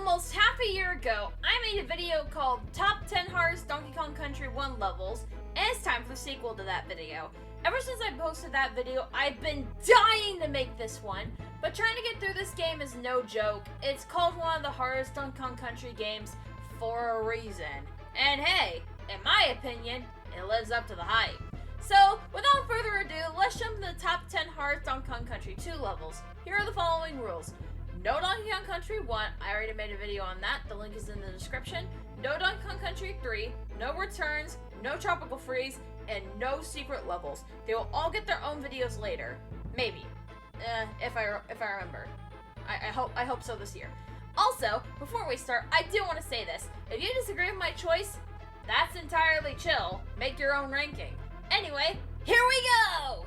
Almost half a year ago, I made a video called Top 10 Hardest Donkey Kong Country 1 Levels, and it's time for the sequel to that video. Ever since I posted that video, I've been dying to make this one, but trying to get through this game is no joke. It's called one of the hardest Donkey Kong Country games for a reason. And hey, in my opinion, it lives up to the hype. So, without further ado, let's jump into the top 10 hardest Donkey Kong Country 2 levels. Here are the following rules. No Donkey Kong Country 1, I already made a video on that, the link is in the description. No Donkey Kong Country 3, no returns, no tropical freeze, and no secret levels. They will all get their own videos later. Maybe. If I remember. I hope so this year. Also, before we start, I do want to say this. If you disagree with my choice, that's entirely chill. Make your own ranking. Anyway, here we go!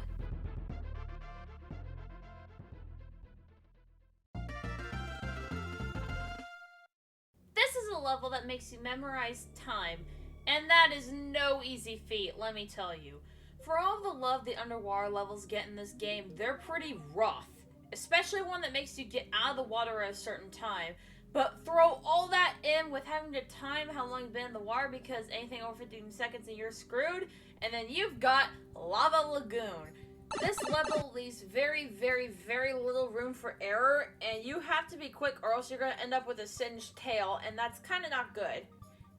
This is a level that makes you memorize time, and that is no easy feat, let me tell you. For all the love the underwater levels get in this game, they're pretty rough. Especially one that makes you get out of the water at a certain time. But throw all that in with having to time how long you've been in the water, because anything over 15 seconds and you're screwed, and then you've got Lava Lagoon. This level leaves very, very, very little room for error, and you have to be quick or else you're going to end up with a singed tail, and that's kind of not good.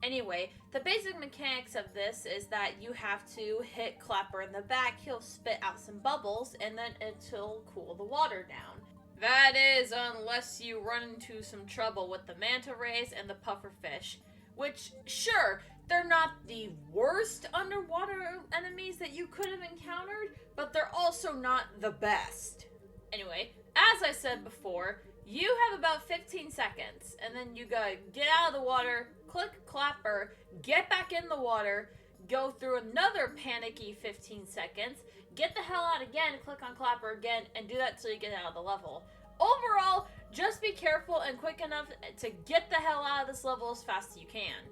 Anyway, the basic mechanics of this is that you have to hit Clapper in the back, he'll spit out some bubbles, and then it'll cool the water down. That is, unless you run into some trouble with the manta rays and the pufferfish, which, sure, they're not the worst underwater enemies that you could have encountered, but they're also not the best. Anyway, as I said before, you have about 15 seconds, and then you gotta get out of the water, click Clapper, get back in the water, go through another panicky 15 seconds, get the hell out again, click on Clapper again, and do that till you get out of the level. Overall, just be careful and quick enough to get the hell out of this level as fast as you can.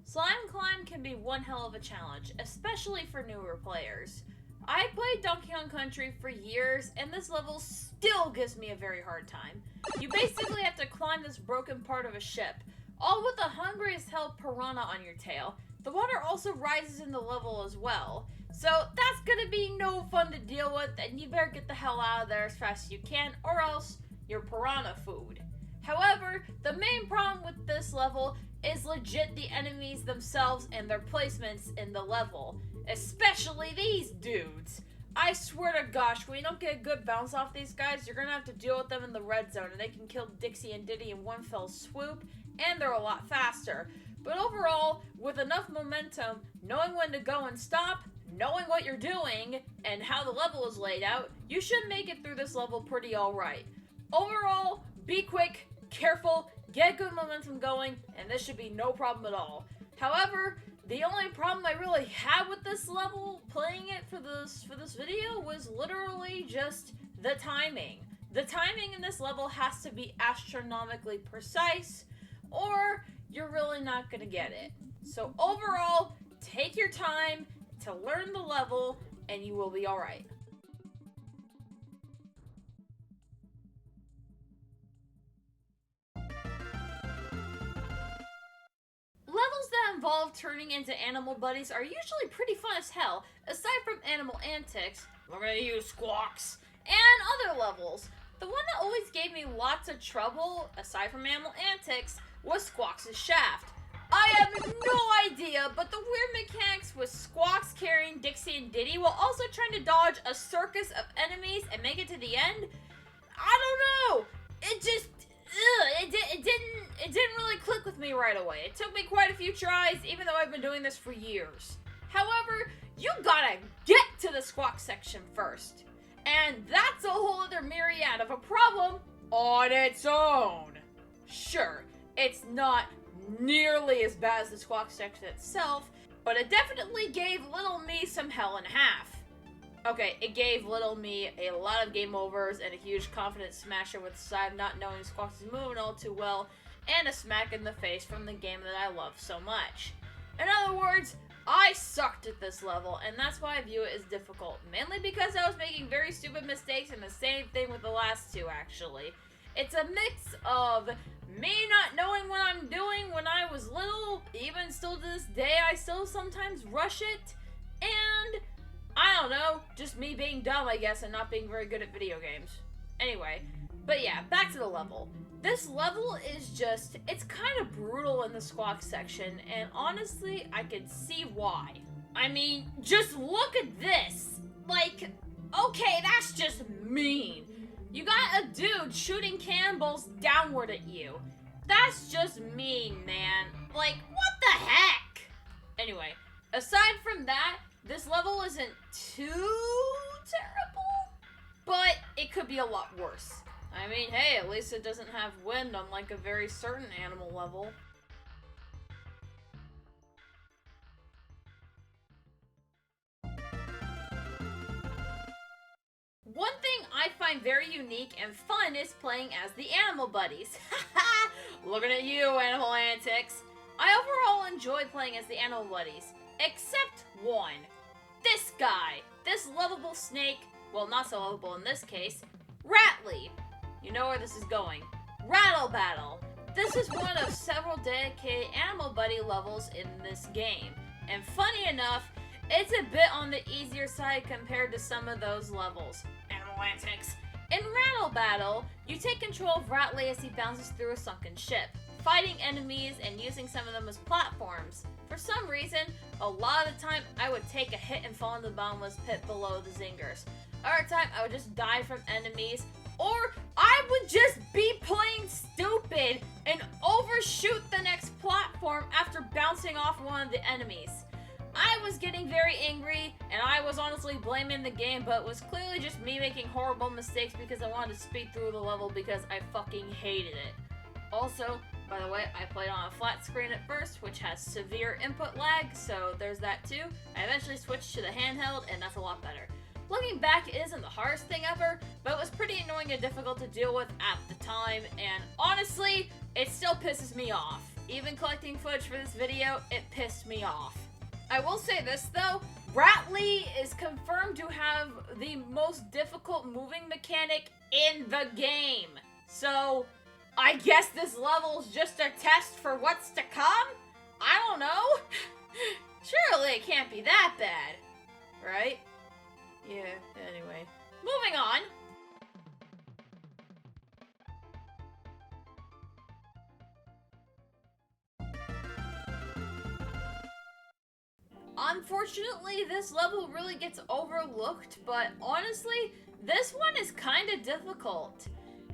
Slime Climb can be one hell of a challenge, especially for newer players. I played Donkey Kong Country for years, and this level still gives me a very hard time. You basically have to climb this broken part of a ship, all with a hungry as hell piranha on your tail. The water also rises in the level as well, so that's gonna be no fun to deal with, and you better get the hell out of there as fast as you can, or else you're piranha food. However, the main problem with this level is legit the enemies themselves and their placements in the level. Especially these dudes. I swear to gosh, when you don't get a good bounce off these guys, you're gonna have to deal with them in the red zone, and they can kill Dixie and Diddy in one fell swoop, and they're a lot faster. But overall, with enough momentum, knowing when to go and stop, knowing what you're doing, and how the level is laid out, you should make it through this level pretty alright. Overall, be quick, careful, get good momentum going, and this should be no problem at all. However, the only problem I really had with this level, playing it for this video, was literally just the timing. The timing in this level has to be astronomically precise, or you're really not gonna get it. So overall, take your time to learn the level, and you will be alright. Levels that involve turning into animal buddies are usually pretty fun as hell, aside from animal antics, we're gonna use squawks, and other levels. The one that always gave me lots of trouble, aside from animal antics, was Squawks' Shaft. I have no idea, but the weird mechanics with Squawks carrying Dixie and Diddy while also trying to dodge a circus of enemies and make it to the end, I don't know, it just, it didn't really click with me right away. It took me quite a few tries, even though I've been doing this for years. However, you gotta get to the squawk section first. And that's a whole other myriad of a problem on its own. Sure, it's not nearly as bad as the squawk section itself, but it definitely gave little me some hell and a half. Okay, it gave little me a lot of game overs and a huge confidence smasher with the side of not knowing Squawks is moving all too well, and a smack in the face from the game that I love so much. In other words, I sucked at this level, and that's why I view it as difficult. Mainly because I was making very stupid mistakes, and the same thing with the last two, actually. It's a mix of me not knowing what I'm doing when I was little, even still to this day, I still sometimes rush it, and, I don't know, just me being dumb, I guess, and not being very good at video games. Anyway, but yeah, back to the level. This level is just, it's kind of brutal in the squawk section, and honestly, I could see why. I mean, just look at this! Like, okay, that's just mean. You got a dude shooting cannonballs downward at you. That's just mean, man. Like, what the heck? Anyway, aside from that, this level isn't too terrible, but it could be a lot worse. I mean, hey, at least it doesn't have wind unlike a very certain animal level. One thing I find very unique and fun is playing as the animal buddies. Haha! Looking at you, animal antics. I overall enjoy playing as the animal buddies, except one. This guy. This lovable snake, well, not so lovable in this case, Ratley. You know where this is going. Rattle Battle. This is one of several dedicated animal buddy levels in this game. And funny enough, it's a bit on the easier side compared to some of those levels. Animal antics. In Rattle Battle, you take control of Ratley as he bounces through a sunken ship, fighting enemies and using some of them as platforms. For some reason, a lot of the time, I would take a hit and fall into the bottomless pit below the zingers. Other time, I would just die from enemies, or I would just be playing stupid and overshoot the next platform after bouncing off one of the enemies. I was getting very angry, and I was honestly blaming the game, but it was clearly just me making horrible mistakes because I wanted to speed through the level because I fucking hated it. Also, by the way, I played on a flat screen at first, which has severe input lag, so there's that too. I eventually switched to the handheld, and that's a lot better. Looking back, it isn't the hardest thing ever, but it was pretty annoying and difficult to deal with at the time, and honestly, it still pisses me off. Even collecting footage for this video, it pissed me off. I will say this though, Ratley is confirmed to have the most difficult moving mechanic in the game. So, I guess this level's just a test for what's to come? I don't know. Surely it can't be that bad, right? Yeah, anyway. Moving on. Unfortunately, this level really gets overlooked, but honestly, this one is kind of difficult.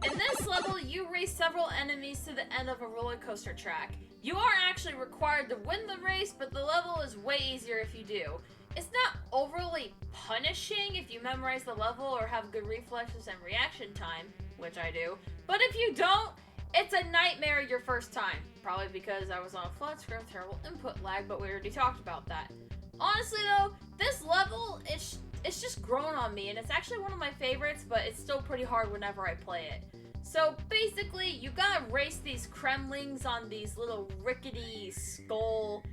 In this level, you race several enemies to the end of a roller coaster track. You are actually required to win the race, but the level is way easier if you do. It's not overly punishing if you memorize the level or have good reflexes and reaction time, which I do, but if you don't, it's a nightmare your first time. Probably because I was on a flat screen with terrible input lag, but we already talked about that. Honestly though, this level, it's just grown on me, and it's actually one of my favorites, but it's still pretty hard whenever I play it. So basically, you gotta race these Kremlings on these little rickety skull,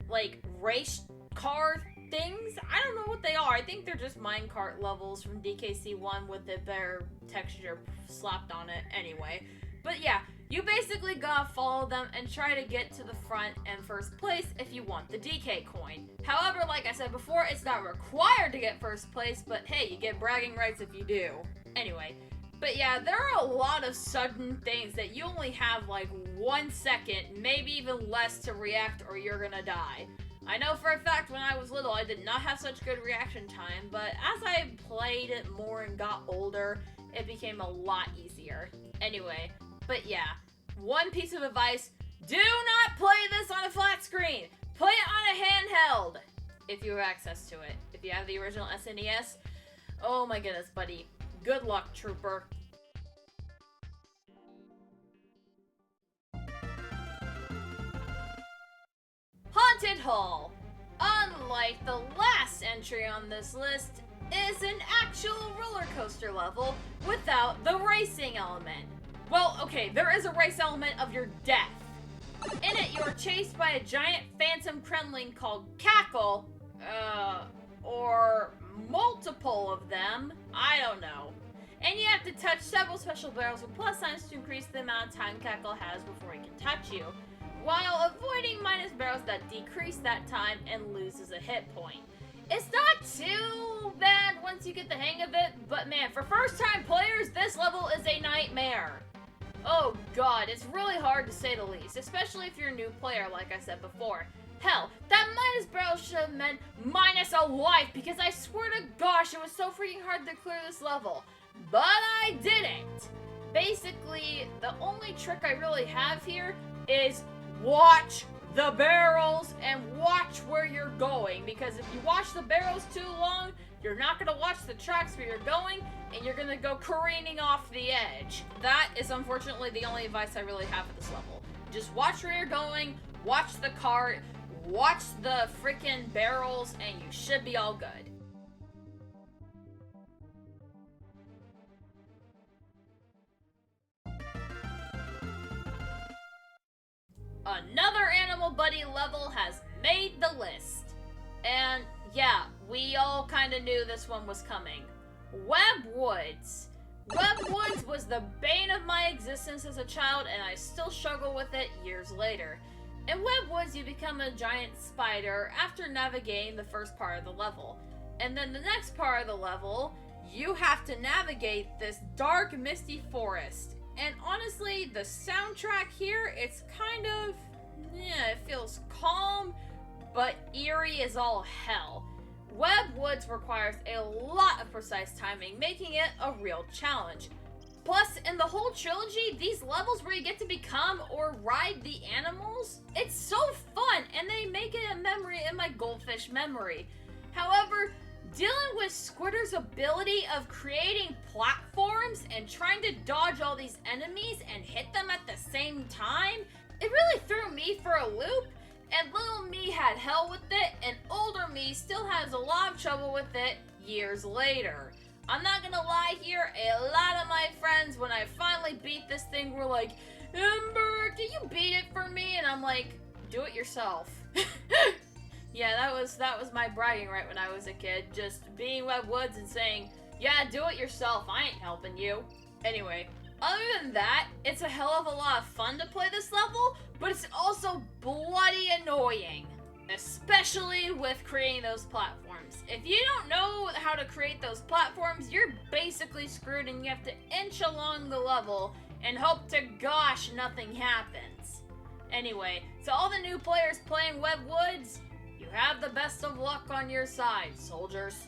like, race car things. I don't know what they are. I think they're just minecart levels from DKC2 with a better texture slapped on it anyway. But yeah, you basically gotta follow them and try to get to the front and first place if you want the DK coin. However, like I said before, it's not required to get first place, but hey, you get bragging rights if you do. Anyway, but yeah, there are a lot of sudden things that you only have like 1 second, maybe even less to react or you're gonna die. I know for a fact when I was little, I did not have such good reaction time, but as I played it more and got older, it became a lot easier. Anyway, but yeah, one piece of advice, do not play this on a flat screen. Play it on a handheld, if you have access to it. If you have the original SNES, oh my goodness, buddy. Good luck, trooper. Haunted Hall. Unlike the last entry on this list, is an actual roller coaster level without the racing element. Well, okay, there is a race element of your death. In it, you are chased by a giant phantom kremling called Cackle, or multiple of them, I don't know. And you have to touch several special barrels with plus signs to increase the amount of time Cackle has before he can touch you, while avoiding minus barrels that decrease that time and loses a hit point. It's not too bad once you get the hang of it, but man, for first-time players, this level is a nightmare. Oh god, it's really hard to say the least, especially if you're a new player, like I said before. Hell, that minus barrel should have meant minus a life, because I swear to gosh, it was so freaking hard to clear this level. But I didn't! Basically, the only trick I really have here is watch the barrels and watch where you're going, because if you watch the barrels too long, you're not going to watch the tracks where you're going, and you're going to go careening off the edge. That is unfortunately the only advice I really have for this level. Just watch where you're going, watch the cart, watch the freaking barrels, and you should be all good. Another Animal Buddy level has made the list. And yeah, we all kind of knew this one was coming. Web Woods. Web Woods was the bane of my existence as a child, and I still struggle with it years later. In Web Woods, you become a giant spider after navigating the first part of the level. And then the next part of the level, you have to navigate this dark, misty forest. And honestly, the soundtrack here, it's kind of, it feels calm, but eerie as all hell. Web Woods requires a lot of precise timing, making it a real challenge. Plus, in the whole trilogy, these levels where you get to become or ride the animals, it's so fun, and they make it a memory in my goldfish memory. However, dealing with Squirter's ability of creating platforms and trying to dodge all these enemies and hit them at the same time, it really threw me for a loop, and little me had hell with it, and older me still has a lot of trouble with it years later. I'm not gonna lie here, a lot of my friends, when I finally beat this thing, were like, Embur, can you beat it for me? And I'm like, do it yourself. Yeah, that was my bragging right when I was a kid, just being Web Woods and saying, yeah, do it yourself, I ain't helping you. Anyway, other than that, it's a hell of a lot of fun to play this level, but it's also bloody annoying. Especially with creating those platforms. If you don't know how to create those platforms, you're basically screwed and you have to inch along the level and hope to gosh nothing happens. Anyway, to all the new players playing Web Woods, you have the best of luck on your side, soldiers.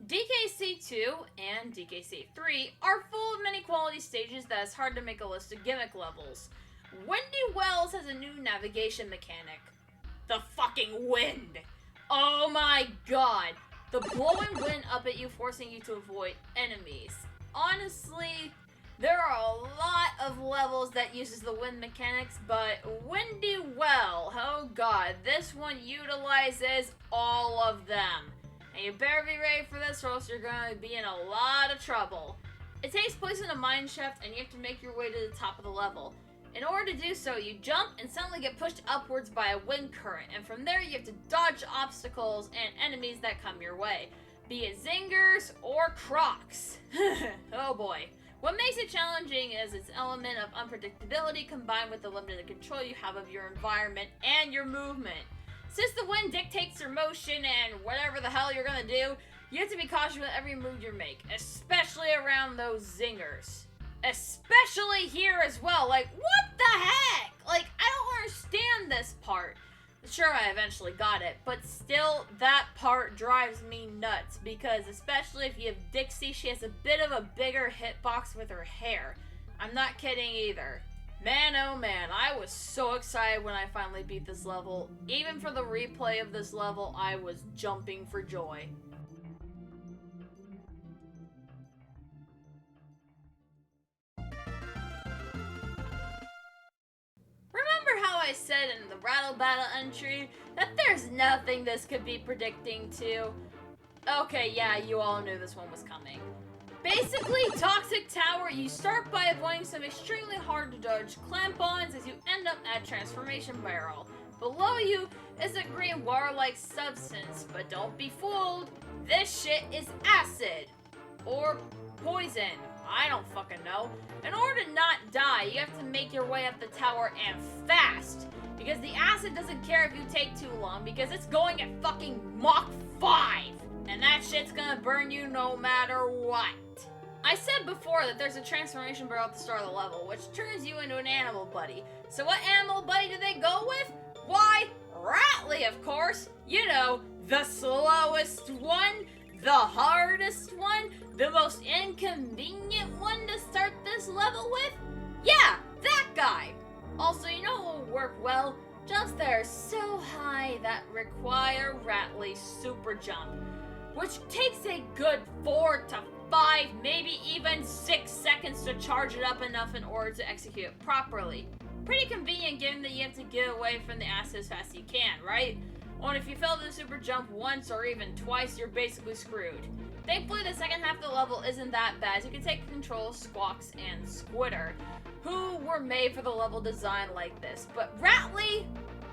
DKC2 and DKC3 are full of many quality stages that it's hard to make a list of gimmick levels. Wendy Wells has a new navigation mechanic. The fucking wind! Oh my god! The blowing wind up at you, forcing you to avoid enemies. Honestly, there are a lot of levels that uses the wind mechanics, but Wendy Well, oh god, this one utilizes all of them. And you better be ready for this, or else you're going to be in a lot of trouble. It takes place in a mine shaft, and you have to make your way to the top of the level. In order to do so, you jump and suddenly get pushed upwards by a wind current, and from there you have to dodge obstacles and enemies that come your way, be it zingers or crocs. Oh boy. What makes it challenging is its element of unpredictability combined with the limited control you have of your environment and your movement. Since the wind dictates your motion and whatever the hell you're gonna do, you have to be cautious with every move you make, especially around those zingers. Especially here as well, like, what the heck? Like, I don't understand this part. Sure, I eventually got it, but still, that part drives me nuts, because especially if you have Dixie, she has a bit of a bigger hitbox with her hair. I'm not kidding either. Man, oh man, I was so excited when I finally beat this level. Even for the replay of this level, I was jumping for joy. Remember how I I said in the Rattle Battle entry that there's nothing this could be predicting to. Okay, yeah, you all knew this one was coming. Basically, Toxic Tower, you start by avoiding some extremely hard to dodge clamp-ons as you end up at Transformation Barrel. Below you is a green water-like substance, but don't be fooled, this shit is acid. Or poison. I don't fucking know. In order to not die, you have to make your way up the tower and fast. Because the acid doesn't care if you take too long, because it's going at fucking Mach 5. And that shit's gonna burn you no matter what. I said before that there's a transformation barrel at the start of the level, which turns you into an animal buddy. So what animal buddy do they go with? Why, Rattly, of course. You know, the slowest one, the hardest one, the most inconvenient one to start this level with? Yeah, that guy! Also, you know what will work well? Jumps that are so high that require Rattly's super jump, which takes a good 4 to 5, maybe even 6 seconds to charge it up enough in order to execute it properly. Pretty convenient given that you have to get away from the acid as fast as you can, right? Or if you fail the super jump once or even twice, you're basically screwed. Thankfully, the second half of the level isn't that bad, as you can take control of Squawks and Squitter, who were made for the level design like this. But Rattly?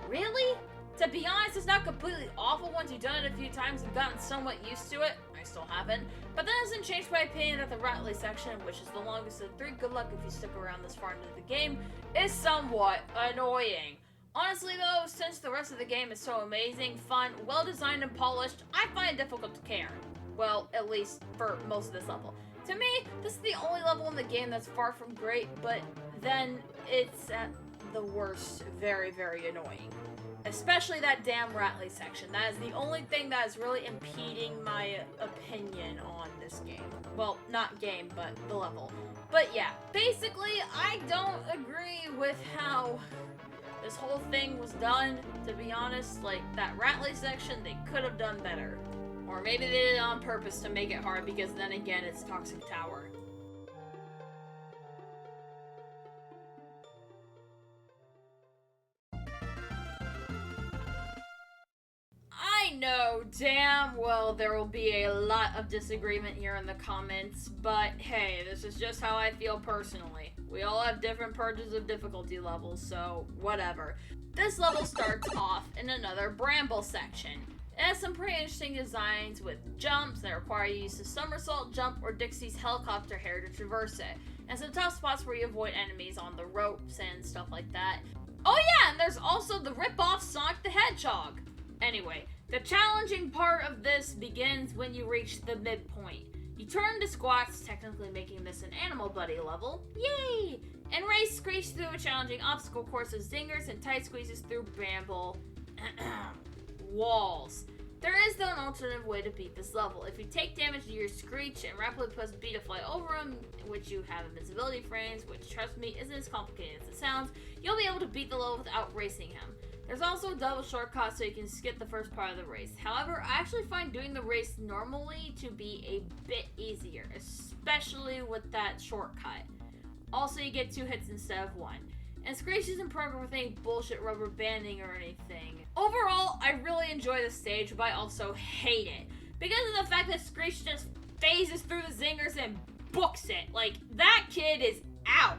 Really? To be honest, it's not completely awful once you've done it a few times and gotten somewhat used to it. I still haven't. But that doesn't change my opinion that the Rattly section, which is the longest of the 3, good luck if you stick around this far into the game, is somewhat annoying. Honestly though, since the rest of the game is so amazing, fun, well designed and polished, I find it difficult to care. Well, at least for most of this level. To me, this is the only level in the game that's far from great, but then it's at the worst very, very annoying. Especially that damn Rattly section. That is the only thing that is really impeding my opinion on this game. Well, not game, but the level. But yeah, basically, I don't agree with how this whole thing was done, to be honest. Like, that Rattly section, they could have done better. Or maybe they did it on purpose to make it hard, because then again, it's Toxic Tower. I know damn well there will be a lot of disagreement here in the comments, but hey, this is just how I feel personally. We all have different purges of difficulty levels, so whatever. This level starts off in another bramble section. It has some pretty interesting designs with jumps that require you to use the somersault jump or Dixie's helicopter hair to traverse it, and some tough spots where you avoid enemies on the ropes and stuff like that. Oh yeah, and there's also the rip-off Sonic the Hedgehog. Anyway, the challenging part of this begins when you reach the midpoint. You turn to Squawks, technically making this an animal buddy level. Yay! And race Screech through a challenging obstacle course of zingers and tight squeezes through bramble walls. There is though an alternative way to beat this level. If you take damage to your Screech and rapidly press B to fly over him, which you have invincibility frames, which trust me isn't as complicated as it sounds, you'll be able to beat the level without racing him. There's also a double shortcut so you can skip the first part of the race. However, I actually find doing the race normally to be a bit easier, especially with that shortcut. Also, you get 2 hits instead of 1. And Screech isn't programmed with any bullshit rubber banding or anything. Overall, I really enjoy the stage, but I also hate it. Because of the fact that Screech just phases through the zingers and books it. Like, that kid is out.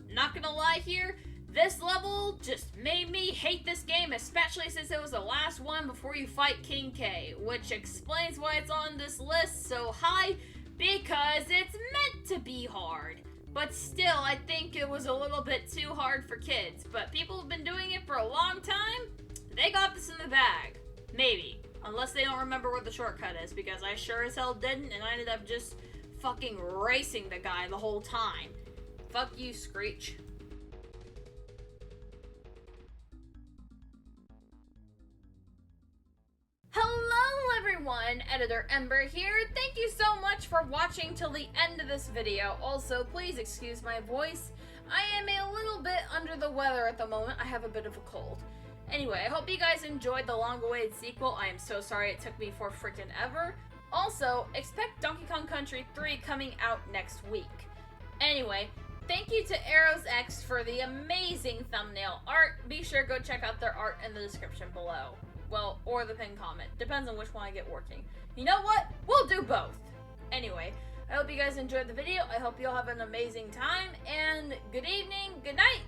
Not gonna lie here, this level just made me hate this game, especially since it was the last one before you fight King K, which explains why it's on this list so high, because it's meant to be hard. But still, I think it was a little bit too hard for kids, but people have been doing it for a long time, they got this in the bag. Maybe. Unless they don't remember where the shortcut is, because I sure as hell didn't, and I ended up just fucking racing the guy the whole time. Fuck you, Screech. Hello everyone, Editor Embur here. Thank you so much for watching till the end of this video. Also, please excuse my voice. I am a little bit under the weather at the moment. I have a bit of a cold. Anyway, I hope you guys enjoyed the long-awaited sequel. I am so sorry it took me for frickin' ever. Also, expect Donkey Kong Country 3 coming out next week. Anyway, thank you to Eros X for the amazing thumbnail art. Be sure to go check out their art in the description below. Well, or the pinned comment. Depends on which one I get working. You know what? We'll do both. Anyway, I hope you guys enjoyed the video. I hope you all have an amazing time. And good evening, good night,